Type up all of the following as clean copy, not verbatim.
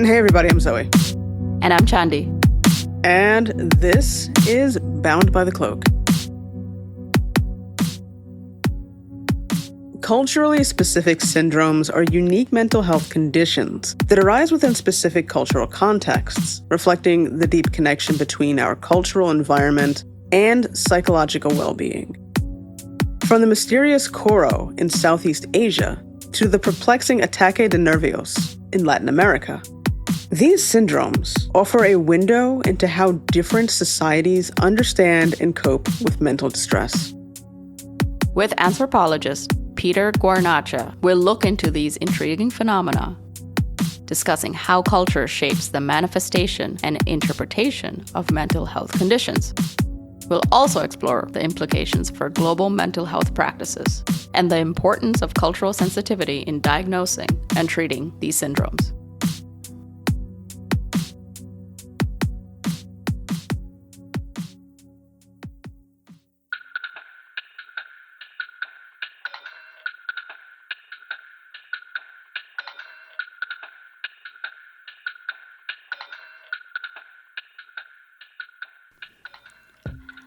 Hey everybody, I'm Zoe. And I'm Chandi. And this is Bound by the Cloak. Culturally specific syndromes are unique mental health conditions that arise within specific cultural contexts, reflecting the deep connection between our cultural environment and psychological well-being. From the mysterious Koro in Southeast Asia to the perplexing ataque de nervios in Latin America, these syndromes offer a window into how different societies understand and cope with mental distress. With anthropologist Peter Guarnaccia, we'll look into these intriguing phenomena, discussing how culture shapes the manifestation and interpretation of mental health conditions. We'll also explore the implications for global mental health practices and the importance of cultural sensitivity in diagnosing and treating these syndromes.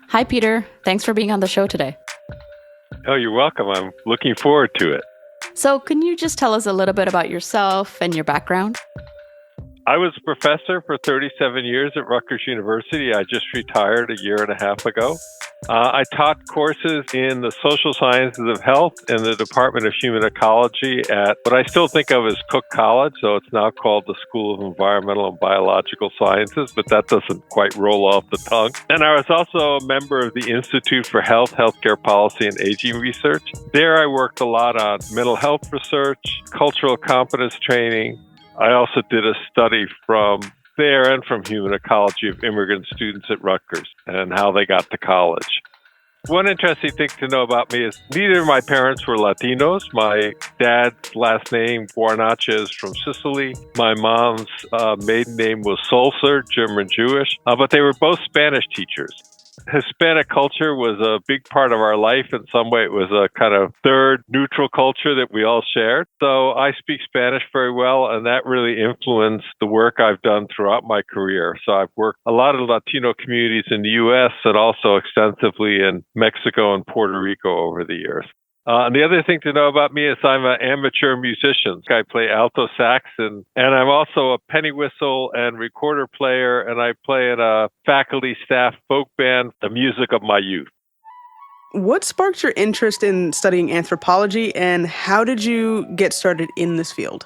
Hi, Peter. Thanks for being on the show today. Oh, you're welcome. I'm looking forward to it. So can you just tell us a little bit about yourself and your background? I was a professor for 37 years at Rutgers University. I just retired a year and a half ago. I taught courses in the social sciences of health in the Department of Human Ecology at what I still think of as Cook College, so it's now called the School of Environmental and Biological Sciences, but that doesn't quite roll off the tongue. And I was also a member of the Institute for Health, Healthcare Policy, and Aging Research. There I worked a lot on mental health research, cultural competence training. I also did a study from there and from human ecology of immigrant students at Rutgers and how they got to college. One interesting thing to know about me is neither of my parents were Latinos. My dad's last name, Guarnaccia, is from Sicily. My mom's maiden name was Sulzer, German Jewish, but they were both Spanish teachers. Hispanic culture was a big part of our life. In some way, it was a kind of third neutral culture that we all shared. So I speak Spanish very well, and that really influenced the work I've done throughout my career. So I've worked a lot of Latino communities in the U.S. and also extensively in Mexico and Puerto Rico over the years. And the other thing to know about me is I'm an amateur musician. I play alto sax, and I'm also a penny whistle and recorder player, and I play in a faculty staff folk band, the music of my youth. What sparked your interest in studying anthropology, and how did you get started in this field?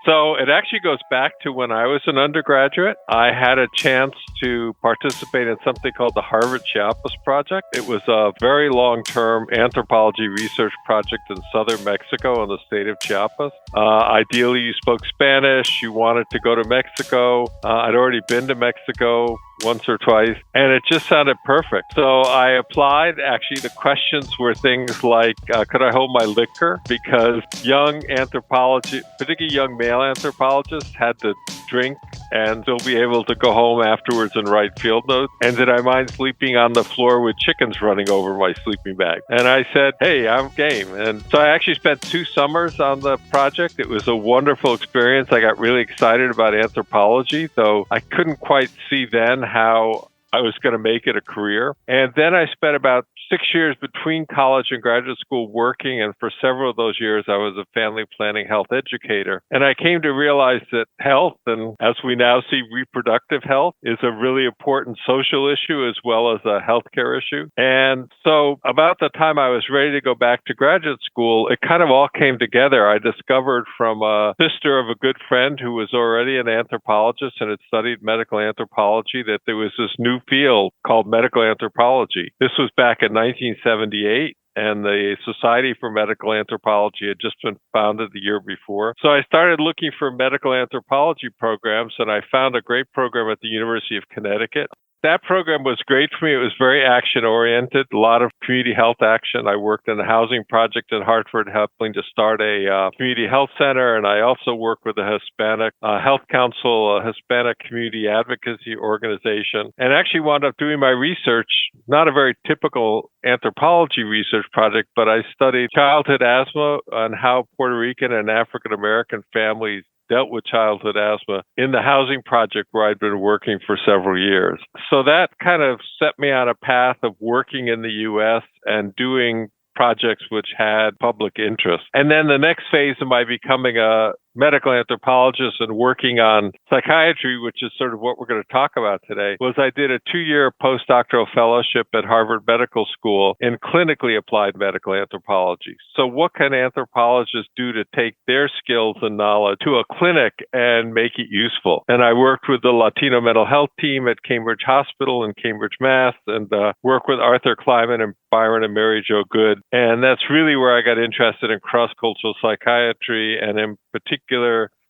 So it actually goes back to when I was an undergraduate. I had a chance to participate in something called the Harvard Chiapas Project. It was a very long-term anthropology research project in southern Mexico in the state of Chiapas. Ideally, you spoke Spanish, you wanted to go to Mexico. I'd already been to Mexico once or twice, and it just sounded perfect. So I applied. Actually, the questions were things like, could I hold my liquor? Because young anthropologists, particularly young male anthropologists, had to drink and still be able to go home afterwards and write field notes. And did I mind sleeping on the floor with chickens running over my sleeping bag? And I said, hey, I'm game. And so I actually spent 2 summers on the project. It was a wonderful experience. I got really excited about anthropology, though I couldn't quite see then how I was going to make it a career. And then I spent about 6 years between college and graduate school working, and for several of those years, I was a family planning health educator. And I came to realize that health, and as we now see, reproductive health, is a really important social issue as well as a healthcare issue. And so about the time I was ready to go back to graduate school, it kind of all came together. I discovered from a sister of a good friend who was already an anthropologist and had studied medical anthropology that there was this new field called medical anthropology. This was back in 1978, and the Society for Medical Anthropology had just been founded the year before. So I started looking for medical anthropology programs, and I found a great program at the University of Connecticut. That program was great for me. It was very action-oriented, a lot of community health action. I worked in a housing project in Hartford, helping to start a community health center, and I also worked with a Hispanic Health Council, a Hispanic community advocacy organization, and actually wound up doing my research, not a very typical anthropology research project, but I studied childhood asthma and how Puerto Rican and African-American families dealt with childhood asthma in the housing project where I'd been working for several years. So that kind of set me on a path of working in the U.S. and doing projects which had public interest. And then the next phase of my becoming a medical anthropologist and working on psychiatry, which is sort of what we're going to talk about today, was I did a 2-year postdoctoral fellowship at Harvard Medical School in clinically applied medical anthropology. So what can anthropologists do to take their skills and knowledge to a clinic and make it useful? And I worked with the Latino mental health team at Cambridge Hospital in Cambridge, Mass., and worked with Arthur Kleiman and Byron and Mary Jo Good. And that's really where I got interested in cross-cultural psychiatry, and in particular,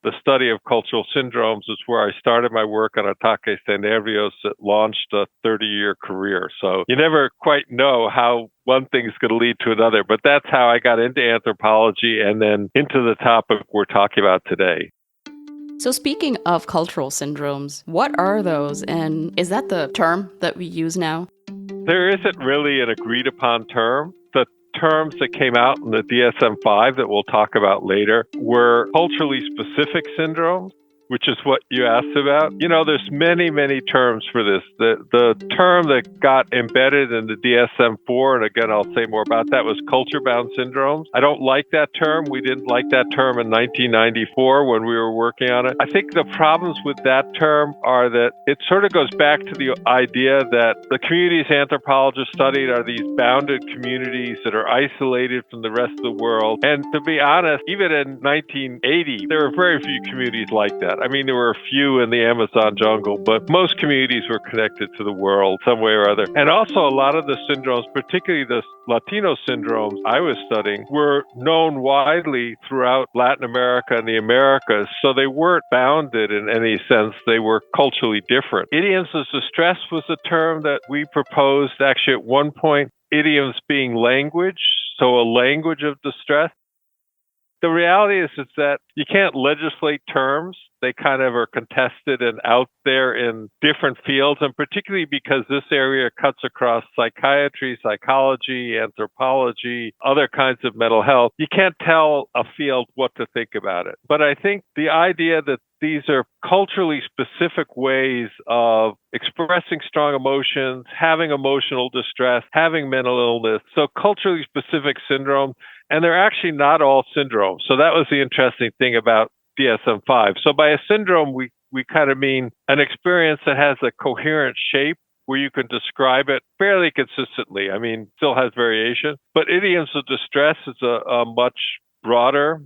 the study of cultural syndromes is where I started my work on ataque de nervios that launched a 30-year career. So you never quite know how one thing is going to lead to another, but that's how I got into anthropology and then into the topic we're talking about today. So speaking of cultural syndromes, what are those, and is that the term that we use now? There isn't really an agreed upon term. The terms that came out in the DSM-5 that we'll talk about later were culturally specific syndromes, which is what you asked about. You know, there's many, many terms for this. The term that got embedded in the DSM-4, and again, I'll say more about that, was culture-bound syndromes. I don't like that term. We didn't like that term in 1994 when we were working on it. I think the problems with that term are that it sort of goes back to the idea that the communities anthropologists studied are these bounded communities that are isolated from the rest of the world. And to be honest, even in 1980, there were very few communities like that. I mean, there were a few in the Amazon jungle, but most communities were connected to the world some way or other. And also a lot of the syndromes, particularly the Latino syndromes I was studying, were known widely throughout Latin America and the Americas. So they weren't bounded in any sense. They were culturally different. Idioms of distress was a term that we proposed actually at one point, idioms being language, so a language of distress. The reality is that you can't legislate terms. They kind of are contested and out there in different fields, and particularly because this area cuts across psychiatry, psychology, anthropology, other kinds of mental health. You can't tell a field what to think about it. But I think the idea that these are culturally specific ways of expressing strong emotions, having emotional distress, having mental illness, so culturally specific syndrome, and they're actually not all syndromes. So that was the interesting thing about DSM-5. So by a syndrome, we kind of mean an experience that has a coherent shape where you can describe it fairly consistently. I mean, still has variation, but idioms of distress is a much broader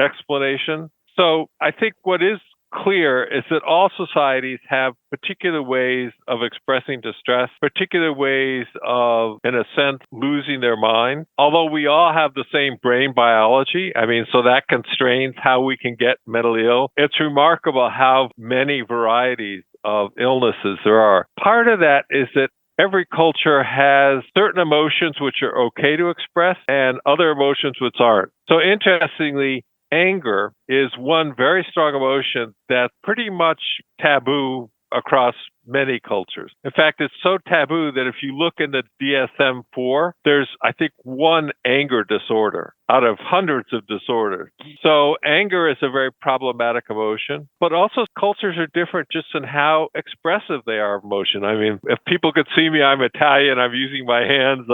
explanation. So I think what is clear is that all societies have particular ways of expressing distress, particular ways of, in a sense, losing their mind. Although we all have the same brain biology, I mean, so that constrains how we can get mentally ill. It's remarkable how many varieties of illnesses there are. Part of that is that every culture has certain emotions which are okay to express and other emotions which aren't. So interestingly, anger is one very strong emotion that's pretty much taboo across many cultures. In fact, it's so taboo that if you look in the DSM-4, there's, I think, one anger disorder out of hundreds of disorders. So anger is a very problematic emotion, but also cultures are different just in how expressive they are of emotion. I mean, if people could see me, I'm Italian, I'm using my hands.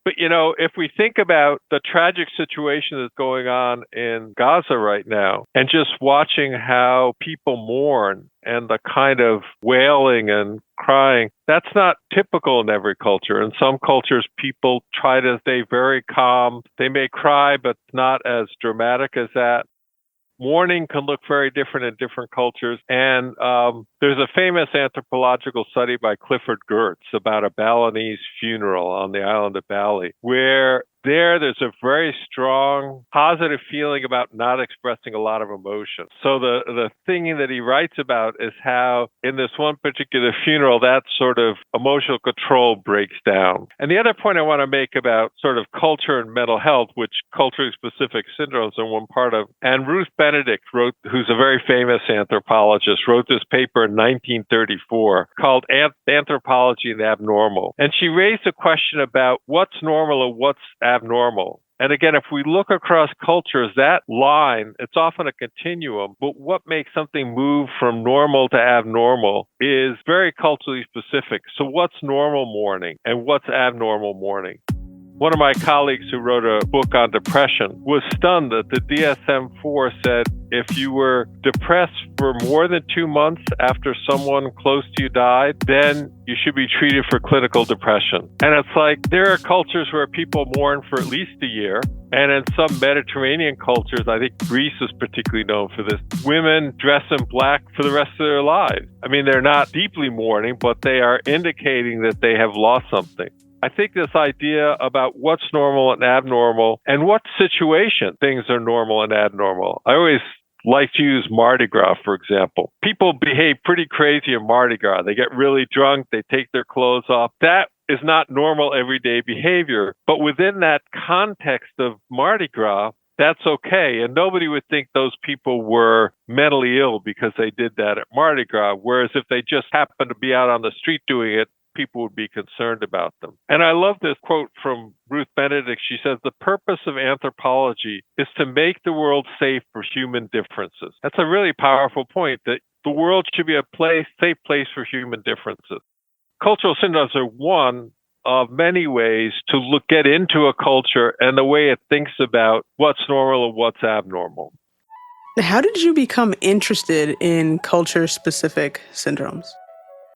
But, you know, if we think about the tragic situation that's going on in Gaza right now, and just watching how people mourn and the kind of wailing and crying, that's not typical in every culture. In some cultures, people try to stay very calm. They may cry, but not as dramatic as that. Mourning can look very different in different cultures. And there's a famous anthropological study by Clifford Geertz about a Balinese funeral on the island of Bali, where there's a very strong positive feeling about not expressing a lot of emotion. So the thing that he writes about is how in this one particular funeral, that sort of emotional control breaks down. And the other point I want to make about sort of culture and mental health, which culturally specific syndromes are one part of, and Ruth Benedict who's a very famous anthropologist, wrote this paper in 1934 called Anthropology and Abnormal. And she raised a question about what's normal and what's abnormal. And again, if we look across cultures, that line, it's often a continuum, but what makes something move from normal to abnormal is very culturally specific. So what's normal morning and what's abnormal morning? One of my colleagues who wrote a book on depression was stunned that the DSM-4 said if you were depressed for more than 2 months after someone close to you died, then you should be treated for clinical depression. And it's like there are cultures where people mourn for at least a year. And in some Mediterranean cultures, I think Greece is particularly known for this, women dress in black for the rest of their lives. I mean, they're not deeply mourning, but they are indicating that they have lost something. I think this idea about what's normal and abnormal and what situation things are normal and abnormal. I always like to use Mardi Gras, for example. People behave pretty crazy in Mardi Gras. They get really drunk. They take their clothes off. That is not normal everyday behavior. But within that context of Mardi Gras, that's okay. And nobody would think those people were mentally ill because they did that at Mardi Gras. Whereas if they just happened to be out on the street doing it, people would be concerned about them. And I love this quote from Ruth Benedict. She says, the purpose of anthropology is to make the world safe for human differences. That's a really powerful point, that the world should be a safe place for human differences. Cultural syndromes are one of many ways to get into a culture and the way it thinks about what's normal and what's abnormal. How did you become interested in culture-specific syndromes?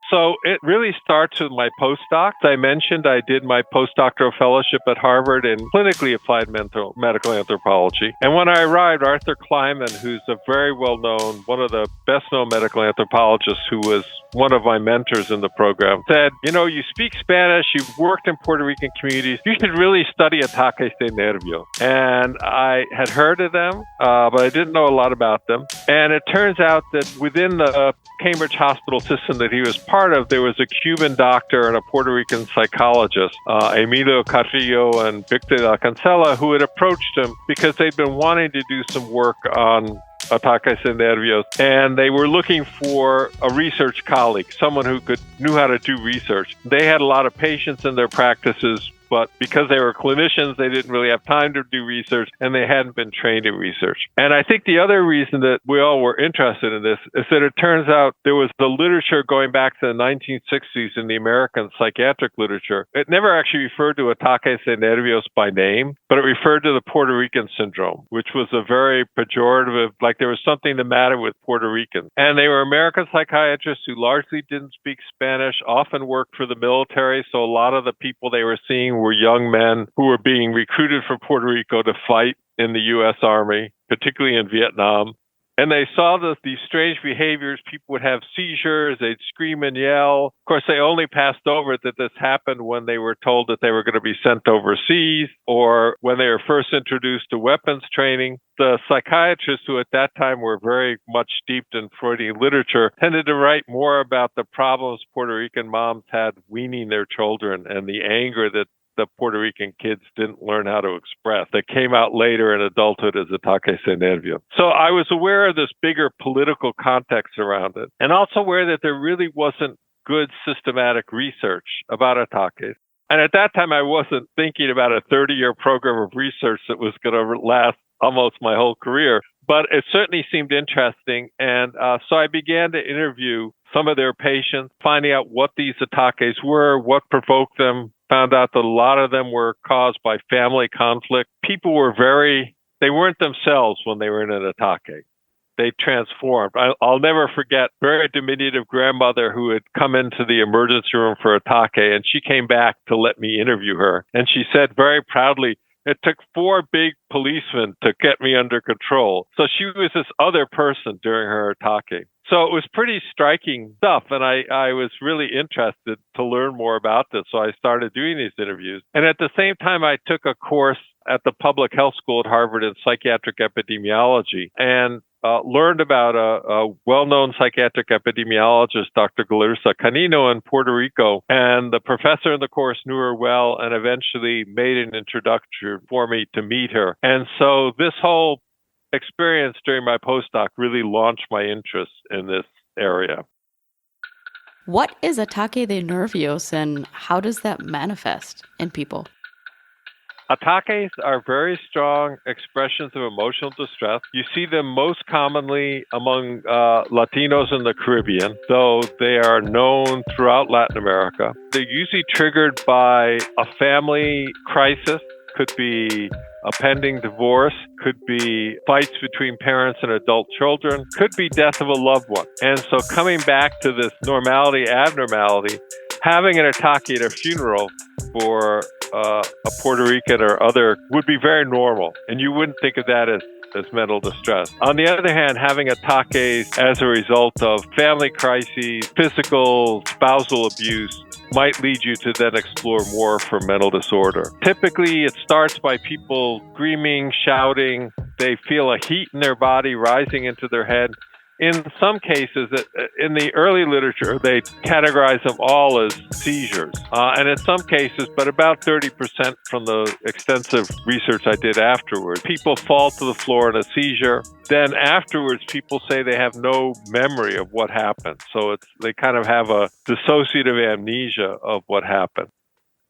So it really starts with my postdoc. As I mentioned, I did my postdoctoral fellowship at Harvard in clinically applied medical anthropology. And when I arrived, Arthur Kleiman, who's a very well-known, one of the best-known medical anthropologists who was one of my mentors in the program, said, you speak Spanish, you've worked in Puerto Rican communities, you should really study ataque de nervios. And I had heard of them, but I didn't know a lot about them. And it turns out that within the Cambridge hospital system that he was part of, there was a Cuban doctor and a Puerto Rican psychologist, Emilio Carrillo and Victor de la Cancela, who had approached him because they'd been wanting to do some work on ataques de nervios, and they were looking for a research colleague, someone who knew how to do research. They had a lot of patients in their practices, but because they were clinicians, they didn't really have time to do research, and they hadn't been trained in research. And I think the other reason that we all were interested in this is that it turns out there was the literature going back to the 1960s in the American psychiatric literature. It never actually referred to ataques de nervios by name, but it referred to the Puerto Rican syndrome, which was a very pejorative, like there was something the matter with Puerto Ricans. And they were American psychiatrists who largely didn't speak Spanish, often worked for the military, so a lot of the people they were seeing were young men who were being recruited from Puerto Rico to fight in the U.S. Army, particularly in Vietnam. And they saw these strange behaviors. People would have seizures, they'd scream and yell. Of course, they only passed over that this happened when they were told that they were going to be sent overseas or when they were first introduced to weapons training. The psychiatrists, who at that time were very much steeped in Freudian literature, tended to write more about the problems Puerto Rican moms had weaning their children and the anger that the Puerto Rican kids didn't learn how to express, that came out later in adulthood as ataques de nervios. So I was aware of this bigger political context around it, and also aware that there really wasn't good systematic research about ataques. And at that time, I wasn't thinking about a 30-year program of research that was going to last almost my whole career, but it certainly seemed interesting. And so I began to interview some of their patients, finding out what these ataques were, what provoked them. Found out that a lot of them were caused by family conflict. People were they weren't themselves when they were in an ataque. They transformed. I'll never forget a very diminutive grandmother who had come into the emergency room for ataque, and she came back to let me interview her. And she said very proudly, it took 4 big policemen to get me under control. So she was this other person during her ataque. So it was pretty striking stuff, and I was really interested to learn more about this, so I started doing these interviews. And at the same time, I took a course at the public health school at Harvard in psychiatric epidemiology, and learned about a well-known psychiatric epidemiologist, Dr. Guarnaccia Canino in Puerto Rico. And the professor in the course knew her well and eventually made an introduction for me to meet her. And so this whole experience during my postdoc really launched my interest in this area. What is ataque de nervios and how does that manifest in people? Ataques are very strong expressions of emotional distress. You see them most commonly among Latinos in the Caribbean, though they are known throughout Latin America. They're usually triggered by a family crisis, could be a pending divorce, could be fights between parents and adult children, could be death of a loved one. And so coming back to this normality, abnormality, having an ataque at a funeral for a Puerto Rican or other would be very normal, and you wouldn't think of that as mental distress. On the other hand, having ataques as a result of family crises, physical, spousal abuse, might lead you to then explore more for mental disorder. Typically, it starts by people screaming, shouting. They feel a heat in their body rising into their head. In some cases, in the early literature, they categorize them all as seizures. And in some cases, but about 30% from the extensive research I did afterwards, people fall to the floor in a seizure. Then afterwards, people say they have no memory of what happened. So they kind of have a dissociative amnesia of what happened.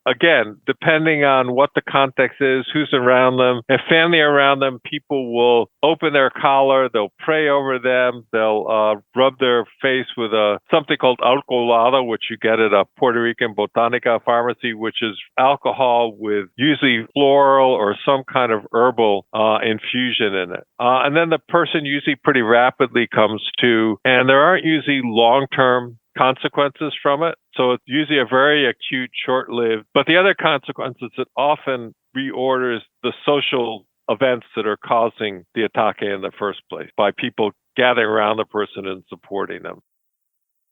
Again, depending on what the context is, who's around them, if family are around them, people will open their collar, they'll pray over them, they'll rub their face with something called alcoholado, which you get at a Puerto Rican botanica pharmacy, which is alcohol with usually floral or some kind of herbal infusion in it. And then the person usually pretty rapidly comes to, and there aren't usually long-term consequences from it. So it's usually a very acute, short-lived. But the other consequences, it often reorders the social events that are causing the ataque in the first place by people gathering around the person and supporting them.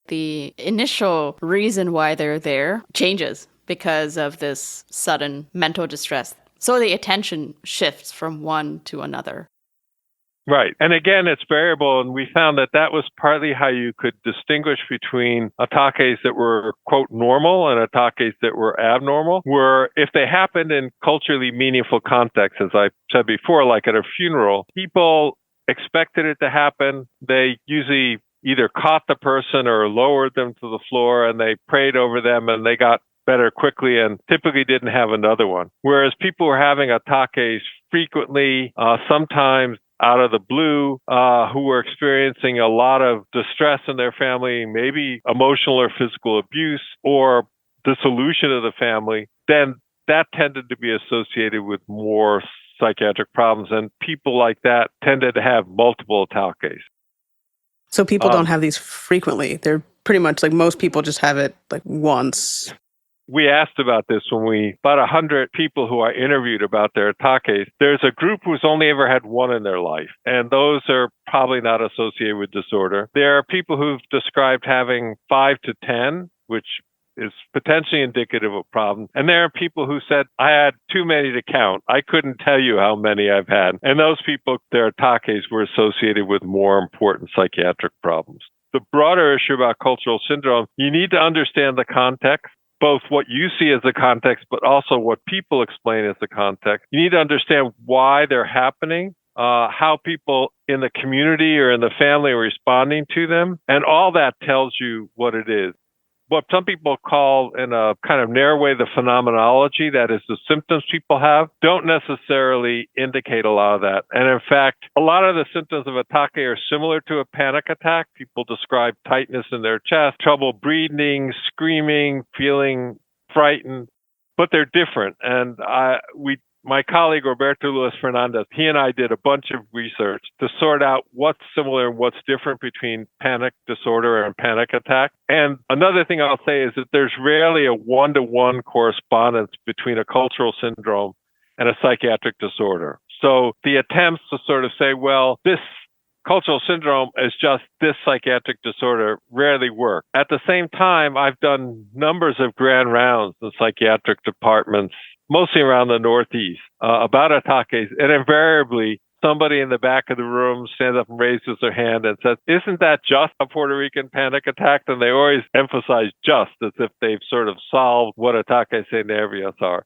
The initial reason why they're there changes because of this sudden mental distress. So the attention shifts from one to another. Right. And again, it's variable, and we found that was partly how you could distinguish between ataques that were, quote, normal and ataques that were abnormal, were if they happened in culturally meaningful contexts, as I said before, like at a funeral, people expected it to happen. They usually either caught the person or lowered them to the floor, and they prayed over them, and they got better quickly and typically didn't have another one. Whereas people were having ataques frequently, sometimes out of the blue, who were experiencing a lot of distress in their family, maybe emotional or physical abuse or dissolution of the family, then that tended to be associated with more psychiatric problems. And people like that tended to have multiple ataques. So people don't have these frequently. They're pretty much like most people just have it like once. We asked about this when about 100 people who I interviewed about their ataques. There's a group who's only ever had one in their life, and those are probably not associated with disorder. There are people who've described having 5 to 10, which is potentially indicative of problems. And there are people who said, I had too many to count. I couldn't tell you how many I've had. And those people, their ataques were associated with more important psychiatric problems. The broader issue about cultural syndrome, you need to understand the context, both what you see as the context, but also what people explain as the context. You need to understand why they're happening, how people in the community or in the family are responding to them, and all that tells you what it is. What some people call, in a kind of narrow way, the phenomenology, that is the symptoms people have, don't necessarily indicate a lot of that. And in fact, a lot of the symptoms of ataque are similar to a panic attack. People describe tightness in their chest, trouble breathing, screaming, feeling frightened, but they're different. And my colleague, Roberto Luis Fernandez, he and I did a bunch of research to sort out what's similar and what's different between panic disorder and panic attack. And another thing I'll say is that there's rarely a one-to-one correspondence between a cultural syndrome and a psychiatric disorder. So the attempts to sort of say, well, this cultural syndrome is just this psychiatric disorder rarely work. At the same time, I've done numbers of grand rounds in psychiatric departments, mostly around the Northeast, about ataques. And invariably, somebody in the back of the room stands up and raises their hand and says, isn't that just a Puerto Rican panic attack? And they always emphasize just, as if they've sort of solved what ataques nervios are.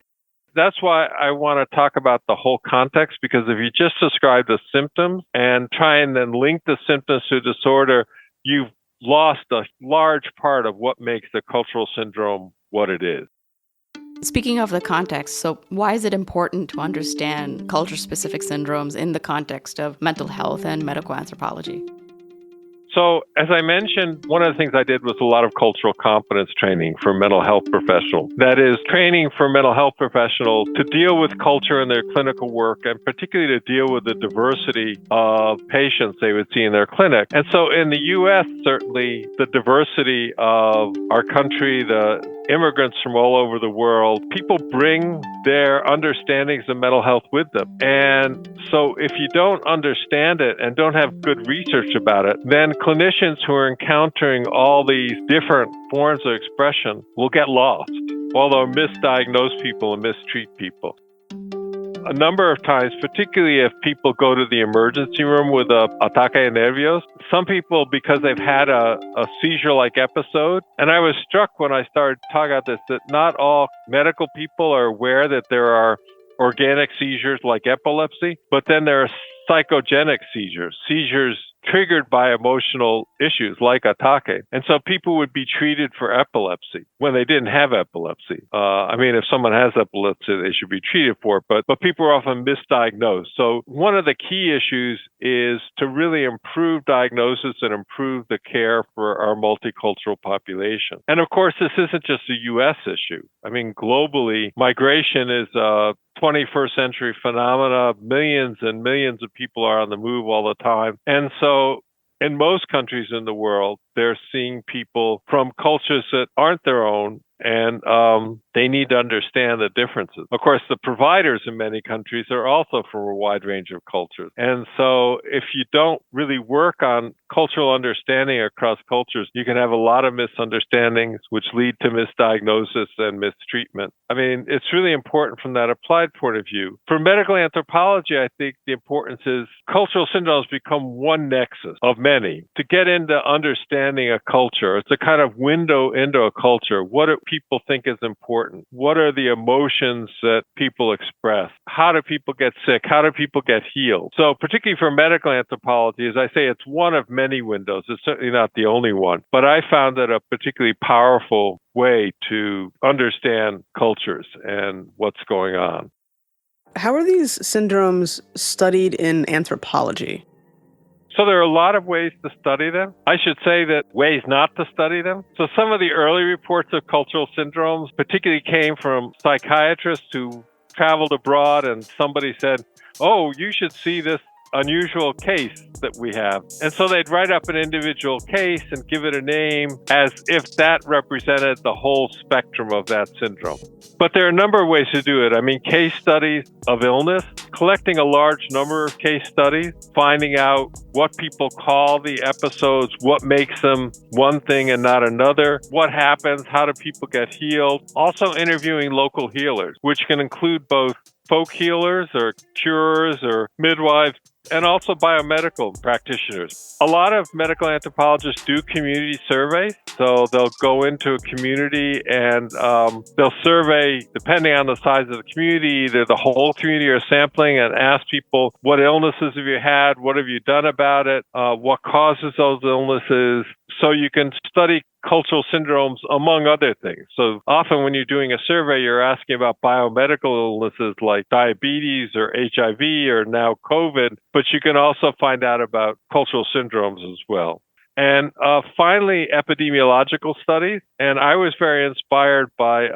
That's why I want to talk about the whole context, because if you just describe the symptoms and try and then link the symptoms to disorder, you've lost a large part of what makes the cultural syndrome what it is. Speaking of the context, so why is it important to understand culture-specific syndromes in the context of mental health and medical anthropology? So, as I mentioned, one of the things I did was a lot of cultural competence training for mental health professionals. That is, training for mental health professionals to deal with culture in their clinical work, and particularly to deal with the diversity of patients they would see in their clinic. And so in the U.S., certainly, the diversity of our country, the immigrants from all over the world, people bring their understandings of mental health with them. And so if you don't understand it and don't have good research about it, then clinicians who are encountering all these different forms of expression will get lost, or they'll misdiagnose people and mistreat people. A number of times, particularly if people go to the emergency room with a ataque nervios, some people, because they've had a seizure-like episode, and I was struck when I started talking about this, that not all medical people are aware that there are organic seizures like epilepsy, but then there are psychogenic seizures triggered by emotional issues like ataque. And so people would be treated for epilepsy when they didn't have epilepsy. If someone has epilepsy, they should be treated for it, but people are often misdiagnosed. So one of the key issues is to really improve diagnosis and improve the care for our multicultural population. And of course, this isn't just a U.S. issue. Globally, migration is a 21st century phenomena. Millions and millions of people are on the move all the time. And so in most countries in the world, they're seeing people from cultures that aren't their own, and they need to understand the differences. Of course, the providers in many countries are also from a wide range of cultures. And so if you don't really work on cultural understanding across cultures, you can have a lot of misunderstandings, which lead to misdiagnosis and mistreatment. It's really important from that applied point of view. For medical anthropology, I think the importance is cultural syndromes become one nexus of many. To get into understanding a culture, it's a kind of window into a culture. What do people think is important? What are the emotions that people express? How do people get sick? How do people get healed? So particularly for medical anthropology, as I say, it's one of many windows. It's certainly not the only one. But I found it a particularly powerful way to understand cultures and what's going on. How are these syndromes studied in anthropology? So there are a lot of ways to study them. I should say that ways not to study them. So some of the early reports of cultural syndromes particularly came from psychiatrists who traveled abroad, and somebody said, "Oh, you should see this unusual case that we have." And so they'd write up an individual case and give it a name as if that represented the whole spectrum of that syndrome. But there are a number of ways to do it. Case studies of illness, collecting a large number of case studies, finding out what people call the episodes, what makes them one thing and not another, what happens, how do people get healed. Also interviewing local healers, which can include both folk healers or curers or midwives, and also biomedical practitioners. A lot of medical anthropologists do community surveys. So they'll go into a community and they'll survey, depending on the size of the community, either the whole community or sampling, and ask people, what illnesses have you had? What have you done about it? What causes those illnesses? So you can study cultural syndromes, among other things. So often when you're doing a survey, you're asking about biomedical illnesses like diabetes or HIV or now COVID, but you can also find out about cultural syndromes as well. And finally, epidemiological studies. And I was very inspired by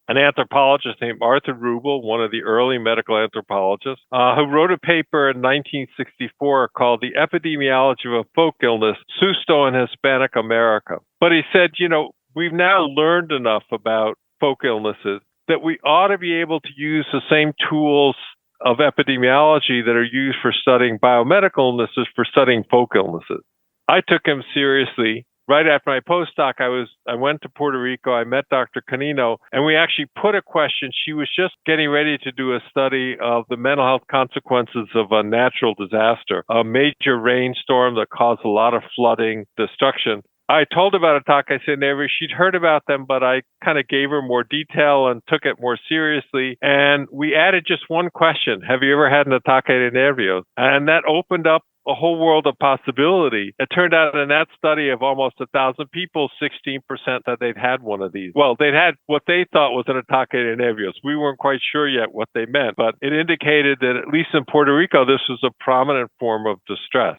an anthropologist named Arthur Rubel, one of the early medical anthropologists, who wrote a paper in 1964 called The Epidemiology of a Folk Illness, Susto in Hispanic America. But he said, we've now learned enough about folk illnesses that we ought to be able to use the same tools of epidemiology that are used for studying biomedical illnesses for studying folk illnesses. I took him seriously. Right after my postdoc, I went to Puerto Rico. I met Dr. Canino, and we actually put a question. She was just getting ready to do a study of the mental health consequences of a natural disaster, a major rainstorm that caused a lot of flooding, destruction. I told her about ataque nervios. She'd heard about them, but I kind of gave her more detail and took it more seriously. And we added just one question: have you ever had an ataque nervios? And that opened up a whole world of possibility. It turned out in that study of almost 1,000 people, 16% that they'd had one of these. Well, they'd had what they thought was an ataque de nervios. We weren't quite sure yet what they meant, but it indicated that at least in Puerto Rico, this was a prominent form of distress.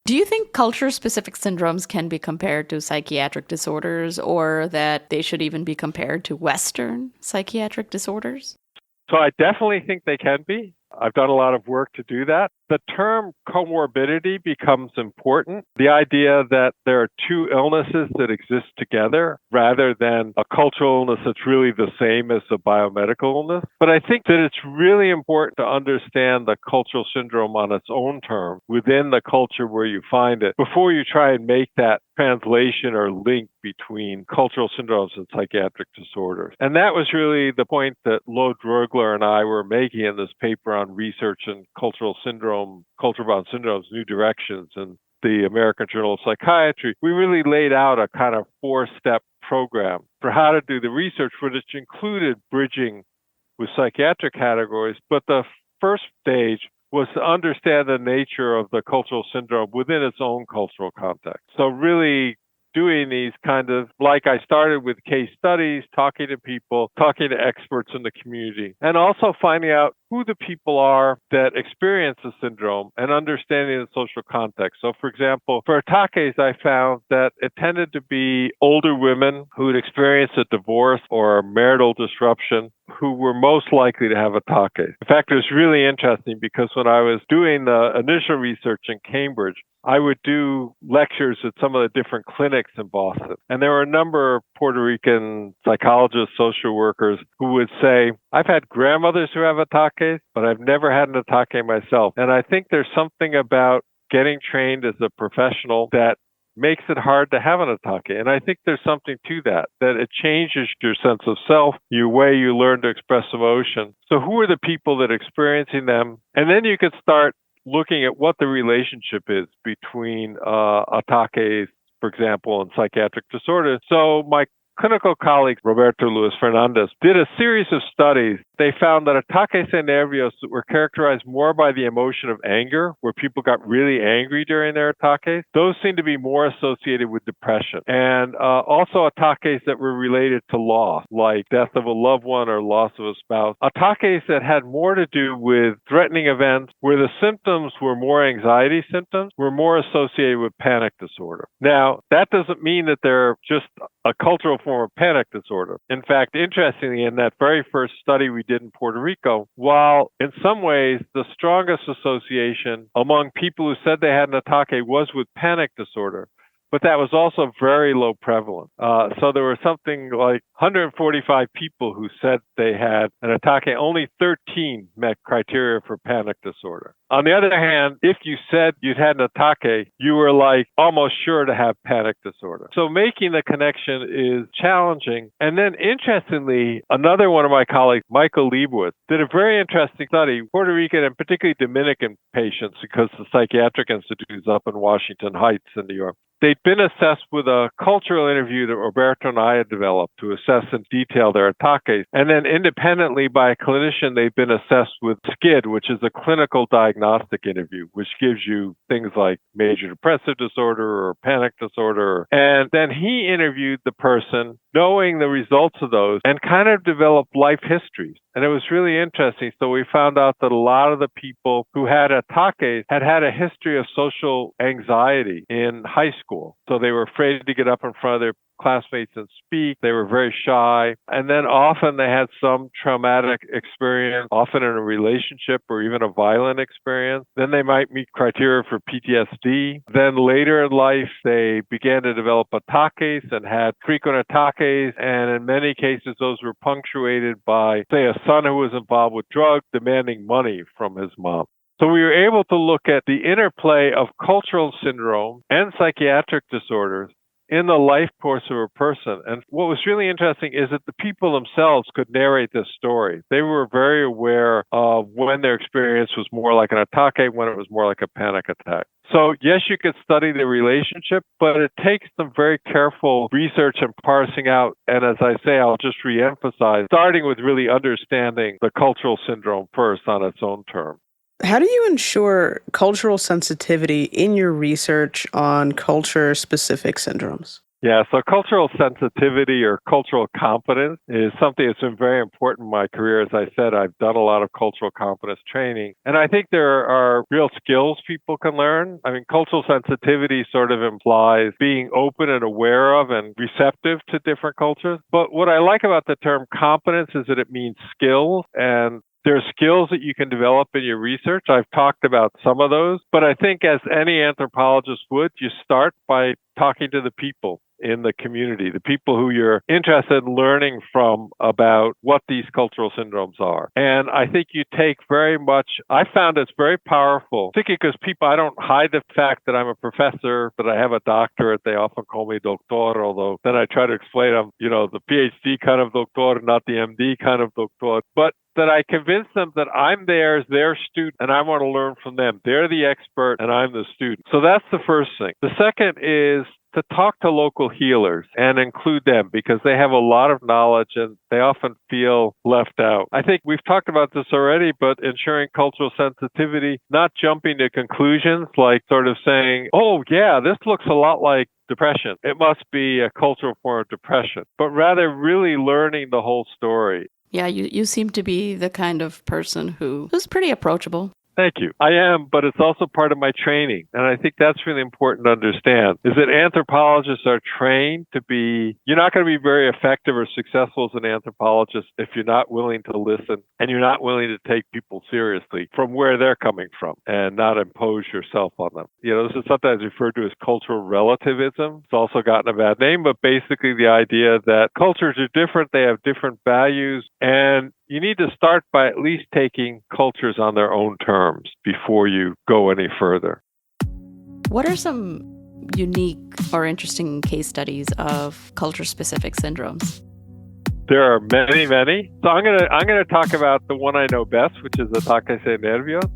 Do you think culture-specific syndromes can be compared to psychiatric disorders, or that they should even be compared to Western psychiatric disorders? So I definitely think they can be. I've done a lot of work to do that. The term comorbidity becomes important. The idea that there are two illnesses that exist together rather than a cultural illness that's really the same as a biomedical illness. But I think that it's really important to understand the cultural syndrome on its own term within the culture where you find it before you try and make that translation or link between cultural syndromes and psychiatric disorders. And that was really the point that Lo Drogler and I were making in this paper on research and culture-bound syndromes, new directions, and the American Journal of Psychiatry. We really laid out a kind of 4-step program for how to do the research, which included bridging with psychiatric categories. But the first stage was to understand the nature of the cultural syndrome within its own cultural context. So really doing these kind of, like I started with case studies, talking to people, talking to experts in the community, and also finding out who the people are that experience the syndrome and understanding the social context. So, for example, for ataques, I found that it tended to be older women who had experienced a divorce or a marital disruption who were most likely to have ataques. In fact, it was really interesting because when I was doing the initial research in Cambridge, I would do lectures at some of the different clinics in Boston. And there were a number of Puerto Rican psychologists, social workers who would say, I've had grandmothers who have ataques, but I've never had an ataque myself. And I think there's something about getting trained as a professional that makes it hard to have an ataque. And I think there's something to that it changes your sense of self, your way you learn to express emotion. So who are the people that are experiencing them? And then you could start looking at what the relationship is between ataques, for example, and psychiatric disorders. So my clinical colleague, Roberto Luis Fernandez, did a series of studies. They found that ataques de nervios were characterized more by the emotion of anger, where people got really angry during their ataques. Those seem to be more associated with depression. And also ataques that were related to loss, like death of a loved one or loss of a spouse. Ataques that had more to do with threatening events, where the symptoms were more anxiety symptoms, were more associated with panic disorder. Now, that doesn't mean that they're just a cultural form of panic disorder. In fact, interestingly, in that very first study we did in Puerto Rico, while in some ways the strongest association among people who said they had an ataque was with panic disorder, but that was also very low prevalence. So there were something like 145 people who said they had an ataque. Only 13 met criteria for panic disorder. On the other hand, if you said you'd had an ataque, you were like almost sure to have panic disorder. So making the connection is challenging. And then interestingly, another one of my colleagues, Michael Leibowitz, did a very interesting study, Puerto Rican and particularly Dominican patients, because the Psychiatric Institute is up in Washington Heights in New York. They'd been assessed with a cultural interview that Roberto and I had developed to assess in detail their ataques. And then independently by a clinician, they've been assessed with SCID, which is a clinical diagnostic interview, which gives you things like major depressive disorder or panic disorder. And then he interviewed the person knowing the results of those and kind of developed life histories. And it was really interesting. So we found out that a lot of the people who had ataques had had a history of social anxiety in high school. So they were afraid to get up in front of their classmates and speak. They were very shy. And then often they had some traumatic experience, often in a relationship or even a violent experience. Then they might meet criteria for PTSD. Then later in life, they began to develop ataques and had frequent ataques. And in many cases, those were punctuated by, say, a son who was involved with drugs demanding money from his mom. So we were able to look at the interplay of cultural syndrome and psychiatric disorders in the life course of a person. And what was really interesting is that the people themselves could narrate this story. They were very aware of when their experience was more like an ataque, when it was more like a panic attack. So yes, you could study the relationship, but it takes some very careful research and parsing out. And as I say, I'll just reemphasize, starting with really understanding the cultural syndrome first on its own terms. How do you ensure cultural sensitivity in your research on culture-specific syndromes? Yeah, so cultural sensitivity or cultural competence is something that's been very important in my career. As I said, I've done a lot of cultural competence training, and I think there are real skills people can learn. I mean, cultural sensitivity sort of implies being open and aware of and receptive to different cultures. But what I like about the term competence is that it means skills, and there are skills that you can develop in your research. I've talked about some of those, but I think as any anthropologist would, you start by talking to the people in the community, the people who you're interested in learning from about what these cultural syndromes are. And I think you take I found it's very powerful, particularly because I don't hide the fact that I'm a professor, that I have a doctorate. They often call me doctor, although then I try to explain I'm, the PhD kind of doctor, not the MD kind of doctor. But that I convince them that I'm there as their student and I want to learn from them. They're the expert and I'm the student. So that's the first thing. The second is to talk to local healers and include them because they have a lot of knowledge and they often feel left out. I think we've talked about this already, but ensuring cultural sensitivity, not jumping to conclusions like sort of saying, oh yeah, this looks a lot like depression. It must be a cultural form of depression, but rather really learning the whole story. Yeah, you seem to be the kind of person who's pretty approachable. Thank you. I am, but it's also part of my training. And I think that's really important to understand, is that anthropologists are trained to you're not going to be very effective or successful as an anthropologist if you're not willing to listen and you're not willing to take people seriously from where they're coming from and not impose yourself on them. This is sometimes referred to as cultural relativism. It's also gotten a bad name, but basically the idea that cultures are different, they have different values, and you need to start by at least taking cultures on their own terms before you go any further. What are some unique or interesting case studies of culture-specific syndromes? There are many, many. So I'm gonna talk about the one I know best, which is ataque nervios.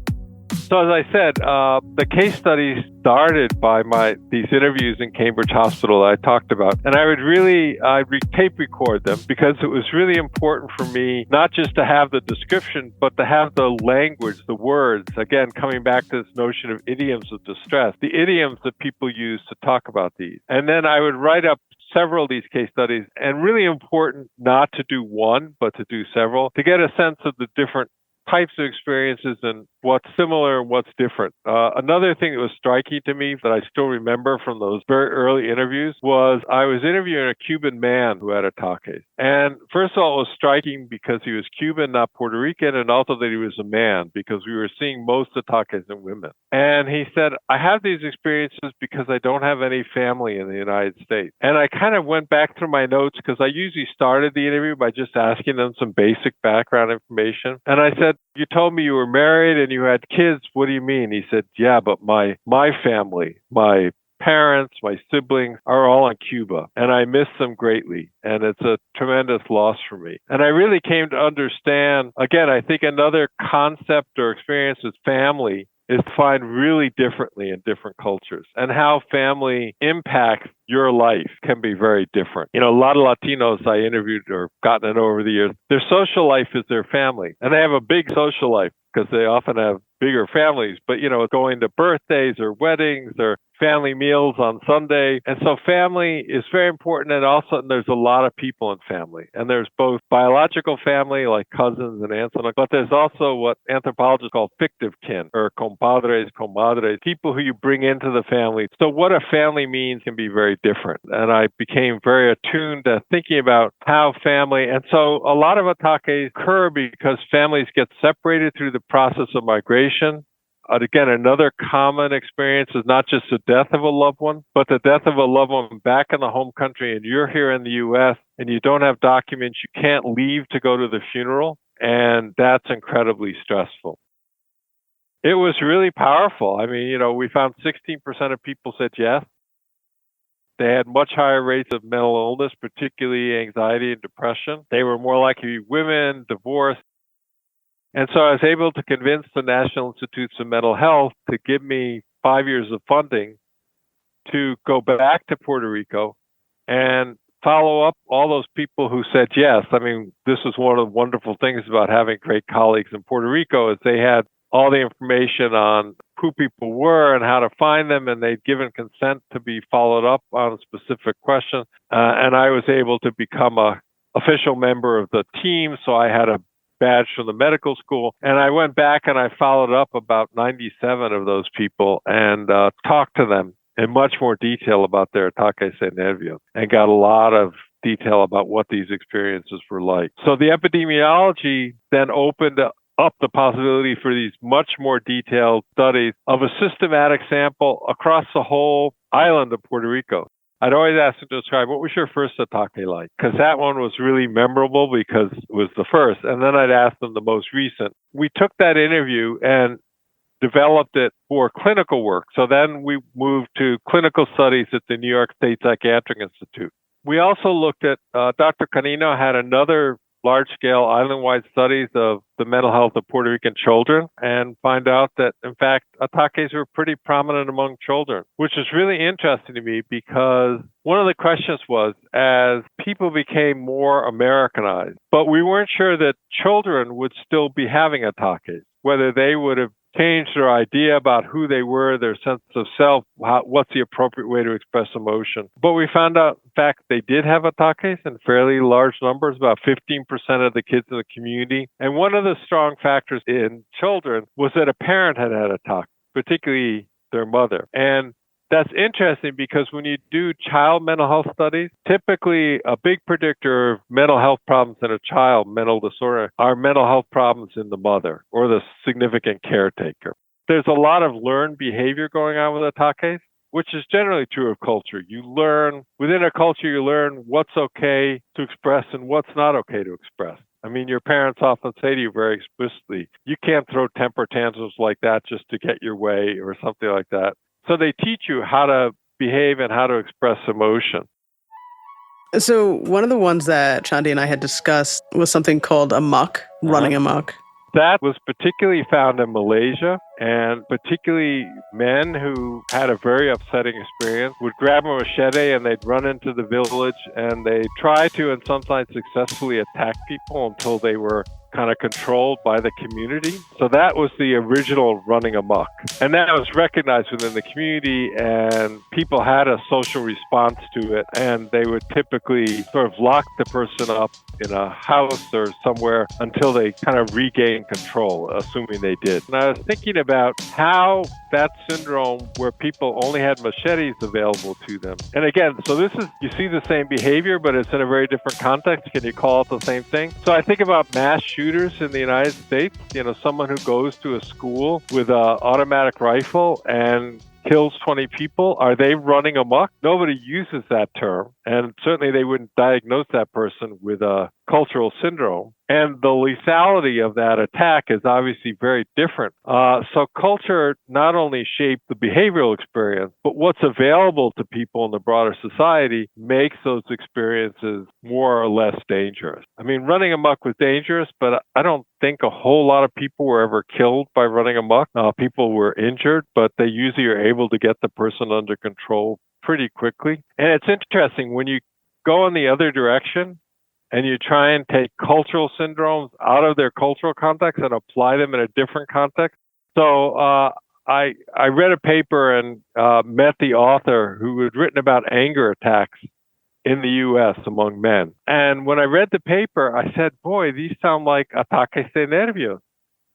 So as I said, the case study started by these interviews in Cambridge Hospital that I talked about. And I'd tape record them because it was really important for me not just to have the description, but to have the language, the words. Again, coming back to this notion of idioms of distress, the idioms that people use to talk about these. And then I would write up several of these case studies, and really important not to do one, but to do several, to get a sense of the different types of experiences and what's similar and what's different. Another thing that was striking to me that I still remember from those very early interviews was I was interviewing a Cuban man who had ataque. And first of all, it was striking because he was Cuban, not Puerto Rican, and also that he was a man because we were seeing most ataques in women. And he said, I have these experiences because I don't have any family in the United States. And I kind of went back through my notes because I usually started the interview by just asking them some basic background information. And I said, you told me you were married and you had kids. What do you mean? He said, yeah, but my family, my parents, my siblings are all in Cuba, and I miss them greatly, and it's a tremendous loss for me. And I really came to understand, again, I think another concept or experience with family is defined really differently in different cultures, and how family impacts your life can be very different. A lot of Latinos I interviewed or gotten to know over the years, their social life is their family, and they have a big social life because they often have bigger families, but going to birthdays or weddings or family meals on Sunday. And so family is very important. And also there's a lot of people in family. And there's both biological family, like cousins and aunts, but there's also what anthropologists call fictive kin, or compadres, comadres, people who you bring into the family. So what a family means can be very different. And I became very attuned to thinking about how family, and so a lot of ataques occur because families get separated through the process of migration. Again, another common experience is not just the death of a loved one, but the death of a loved one back in the home country, and you're here in the U.S. and you don't have documents, you can't leave to go to the funeral, and that's incredibly stressful. It was really powerful. I mean, we found 16% of people said yes. They had much higher rates of mental illness, particularly anxiety and depression. They were more likely to be women, divorced. And so I was able to convince the National Institutes of Mental Health to give me 5 years of funding to go back to Puerto Rico and follow up all those people who said yes. I mean, this was one of the wonderful things about having great colleagues in Puerto Rico is they had all the information on who people were and how to find them, and they'd given consent to be followed up on specific questions. And I was able to become a official member of the team, so I had a badge from the medical school. And I went back and I followed up about 97 of those people and talked to them in much more detail about their ataque de nervios and got a lot of detail about what these experiences were like. So the epidemiology then opened up the possibility for these much more detailed studies of a systematic sample across the whole island of Puerto Rico. I'd always ask them to describe what was your first ataque like, because that one was really memorable because it was the first. And then I'd ask them the most recent. We took that interview and developed it for clinical work. So then we moved to clinical studies at the New York State Psychiatric Institute. We also looked at, Dr. Canino had another large-scale island-wide studies of the mental health of Puerto Rican children and find out that, in fact, ataques were pretty prominent among children, which is really interesting to me because one of the questions was, as people became more Americanized, but we weren't sure that children would still be having ataques, whether they would have changed their idea about who they were, their sense of self, what's the appropriate way to express emotion. But we found out, in fact, they did have ataques in fairly large numbers, about 15% of the kids in the community. And one of the strong factors in children was that a parent had had ataque, particularly their mother. And that's interesting because when you do child mental health studies, typically a big predictor of mental health problems in a child, mental disorder, are mental health problems in the mother or the significant caretaker. There's a lot of learned behavior going on with ataques, which is generally true of culture. You learn, within a culture, you learn what's okay to express and what's not okay to express. I mean, your parents often say to you very explicitly, you can't throw temper tantrums like that just to get your way or something like that. So they teach you how to behave and how to express emotion. So one of the ones that Chandi and I had discussed was something called amok, running amok. That was particularly found in Malaysia, and particularly men who had a very upsetting experience would grab a machete and they'd run into the village and they'd try to and sometimes successfully attack people until they were kind of controlled by the community. So that was the original running amok. And that was recognized within the community, and people had a social response to it, and they would typically sort of lock the person up in a house or somewhere until they kind of regained control, assuming they did. And I was thinking about how that syndrome where people only had machetes available to them. And again, so this is, you see the same behavior, but it's in a very different context. Can you call it the same thing? So I think about mass shooters in the United States, someone who goes to a school with an automatic rifle and kills 20 people. Are they running amok? Nobody uses that term. And certainly they wouldn't diagnose that person with a cultural syndrome. And the lethality of that attack is obviously very different. So culture not only shaped the behavioral experience, but what's available to people in the broader society makes those experiences more or less dangerous. I mean, running amok was dangerous, but I don't think a whole lot of people were ever killed by running amok. People were injured, but they usually are able to get the person under control pretty quickly. And it's interesting, when you go in the other direction, and you try and take cultural syndromes out of their cultural context and apply them in a different context. So I read a paper and met the author who had written about anger attacks in the U.S. among men. And when I read the paper, I said, boy, these sound like ataques de nervios.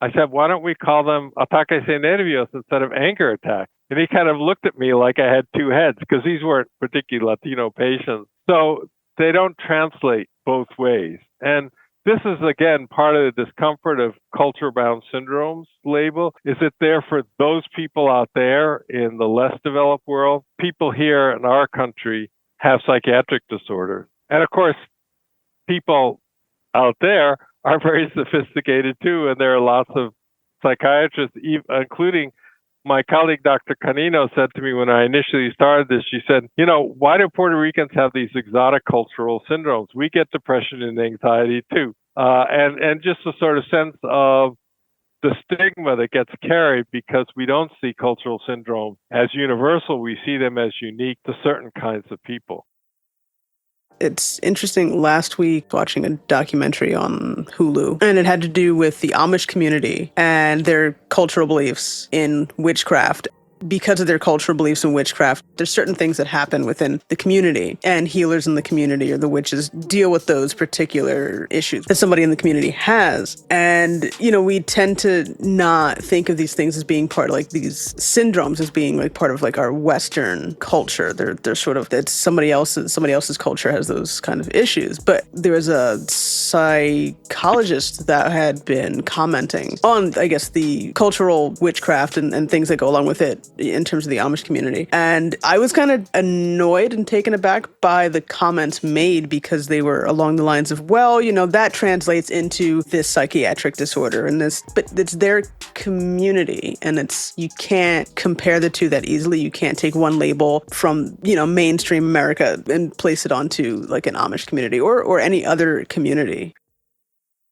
I said, why don't we call them ataques de nervios instead of anger attacks? And he kind of looked at me like I had two heads, because these weren't particularly Latino patients. So they don't translate both ways. And this is, again, part of the discomfort of culture-bound syndromes label, is that they're for those people out there in the less developed world. People here in our country have psychiatric disorders. And of course, people out there are very sophisticated too, and there are lots of psychiatrists, including my colleague, Dr. Canino, said to me when I initially started this, she said, why do Puerto Ricans have these exotic cultural syndromes? We get depression and anxiety too. And just a sort of sense of the stigma that gets carried because we don't see cultural syndromes as universal. We see them as unique to certain kinds of people. It's interesting. Last week, watching a documentary on Hulu, and it had to do with the Amish community and their cultural beliefs in witchcraft. Because of their cultural beliefs in witchcraft, there's certain things that happen within the community, and healers in the community or the witches deal with those particular issues that somebody in the community has. And, we tend to not think of these things as being part of like these syndromes as being like part of like our Western culture. They're sort of, it's somebody else's culture has those kind of issues. But there was a psychologist that had been commenting on, I guess, the cultural witchcraft and things that go along with it in terms of the Amish community. And I was kind of annoyed and taken aback by the comments made because they were along the lines of, well, that translates into this psychiatric disorder and this, but it's their community and you can't compare the two that easily. You can't take one label from, mainstream America and place it onto like an Amish community or any other community.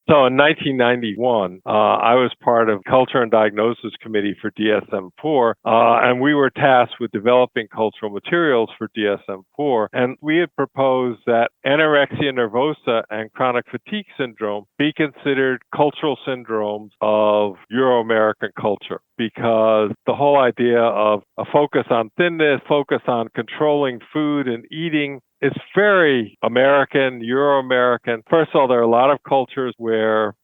So in 1991, I was part of Culture and Diagnosis Committee for DSM-4, and we were tasked with developing cultural materials for DSM-4. And we had proposed that anorexia nervosa and chronic fatigue syndrome be considered cultural syndromes of Euro-American culture, because the whole idea of a focus on thinness, focus on controlling food and eating, it's very American, Euro-American. First of all, there are a lot of cultures where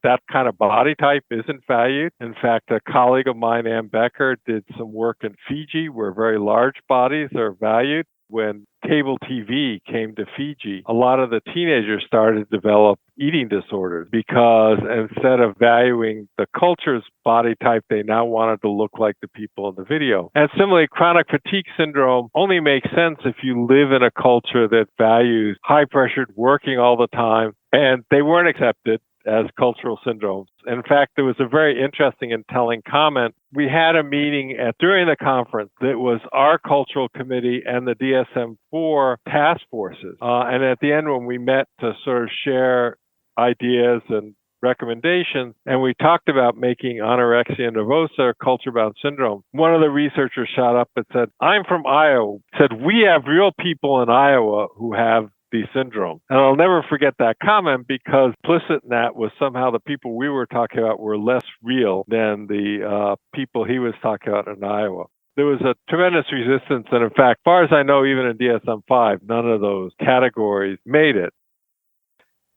that kind of body type isn't valued. In fact, a colleague of mine, Ann Becker, did some work in Fiji where very large bodies are valued. When cable TV came to Fiji, a lot of the teenagers started to develop eating disorders because instead of valuing the culture's body type, they now wanted to look like the people in the video. And similarly, chronic fatigue syndrome only makes sense if you live in a culture that values high-pressured working all the time, and they weren't accepted as cultural syndromes. In fact, there was a very interesting and telling comment. We had a meeting during the conference that was our cultural committee and the DSM-4 task forces. And at the end, when we met to sort of share ideas and recommendations, and we talked about making anorexia nervosa a culture-bound syndrome, one of the researchers shot up and said, "I'm from Iowa." Said, "We have real people in Iowa who have these syndromes." And I'll never forget that comment because implicit in that was somehow the people we were talking about were less real than the people he was talking about in Iowa. There was a tremendous resistance, and in fact, as far as I know, even in DSM-5, none of those categories made it.